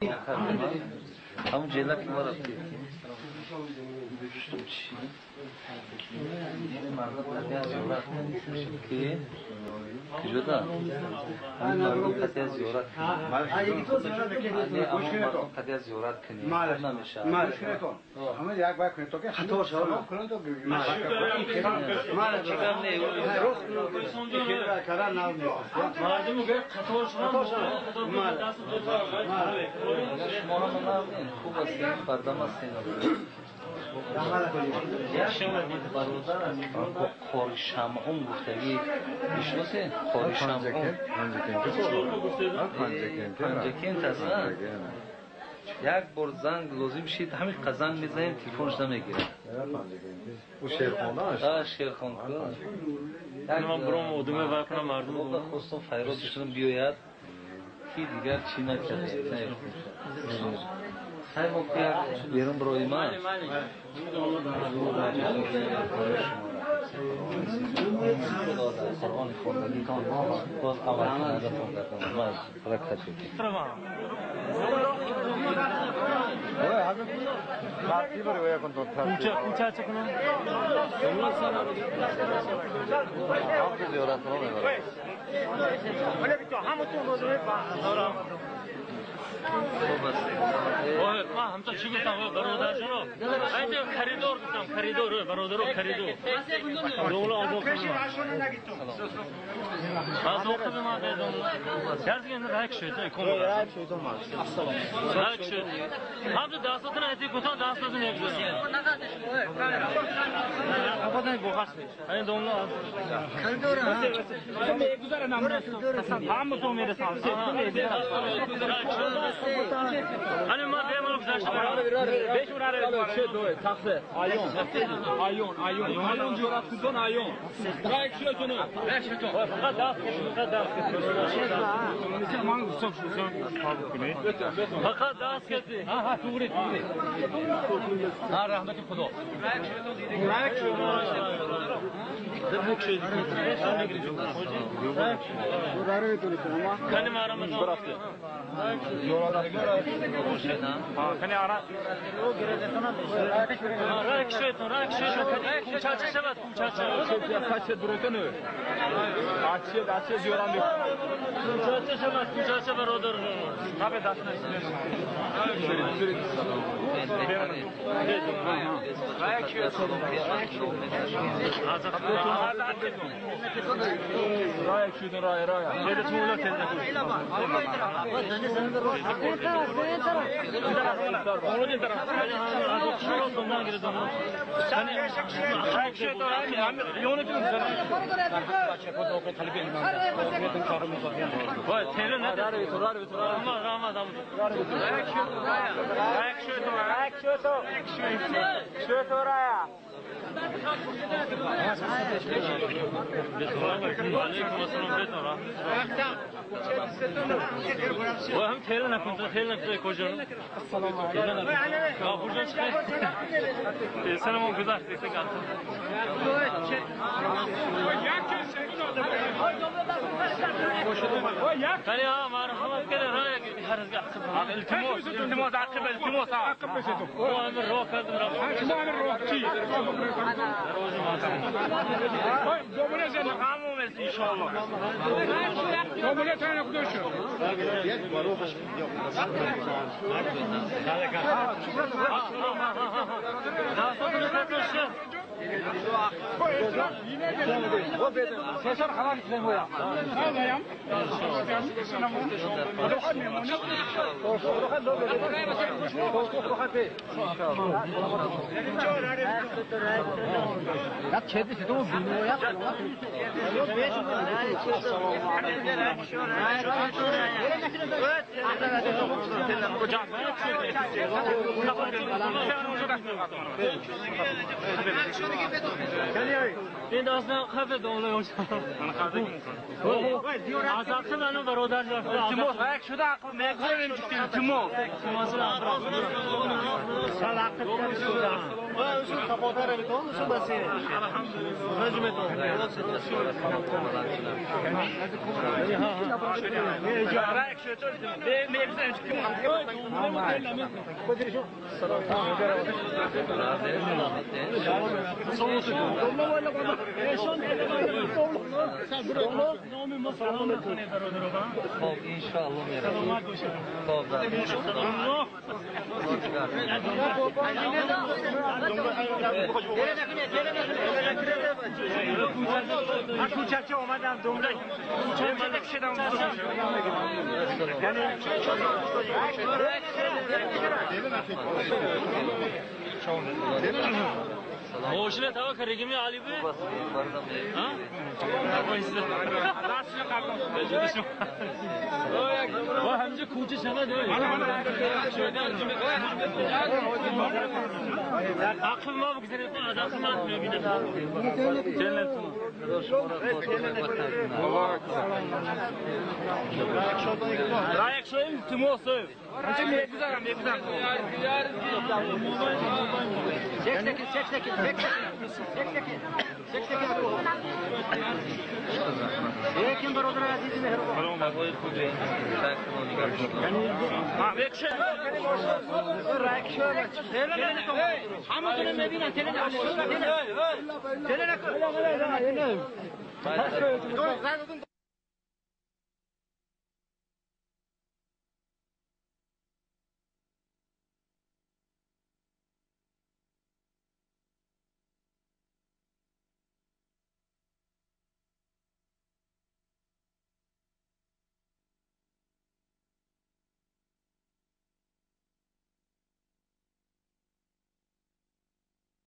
همون جلک ما رفتی بشتم چی؟ مردم قطعی از زیارت که جدا همین مردم قطعی از زیارت قطعی از زیارت کنی نمیشه همه یک باید کنید تو که خطا شما کنید تو مال چیکار نه مردم که خطا شما خوب است فردام است خاری شمعون گفتگی میشناسه خاری شمعون پنجکین هست یک بار زنگ لازم شید همین قزنگ میزنیم تلفنش نمیگیره او شیرخانه است شیرخان من برام ادامه وکنم مردم خواستم فیروزشون بیاید کی دیگر چی نکرده خیلی موقع بیرون برای من قرآن خوندگی کن باز اول کننده خوندگی من رکت شد کوچه چکنم زیارت رو میبرم ما همتا چی گفتم برادر شما اینجا خریدار گفتم خریدار برادر خریدار دوله آزاد آزاد ما بدون درگین رک شد کن رک شد هم داستان ایتی گفتم داستان نمیگذارم آبادان بوخاست این دوله خریدار میگذارم هم تو میره سال hani ma demol güzel beş urar şey doy taksi ayon diyorlar kuzun ayon kaç şey tonu fakat das keti ha doğru ha rahmeti Xudo Kanım aramız bıraktı. Kanı ara. Rak şöyle. Kuçaçı sevat kuçaçı. Kaçı duruyorsun? Açı diyorum bir. Kuçaçı sevat kuçaçı var odur. Tabii dasna istiyor. Rak şöyle. Raya şudur raya. Böyle tuğla telde. Onun taraf. Şurada sondan girdi onu. Sen rak şöyle raya. Yönetiyorum sen. Vay tele ne? Rama. Rak şöyle raya. وهم خیلی نکنید کجا کجا سلام گذاشت کاری ها مرحمت کنه راه هرز التماس عقب امر راه کرد راه چی دوباره زن قامم ان شاء الله دوباره تاني خدوش این داستان خفه دوله اون از عقل منو برادر التماس یک شده عقل میگذاریم التماس سال عقل شده اون خبردار میتون شو بس الحمدلله رجمتون خب انشاءالله میرم کوچکچه اومدم دنبال کوچکچه شدم موشله تاو کریگمی علی به بس بردم ها و همینجا کوچه شده عقل ما بگذارید از عقل ما میبینه جنتون رایک شویم تموسه همچه میگذارم یکم برادر عزیز مهربان مقای خوبی شاید همه میبینن تله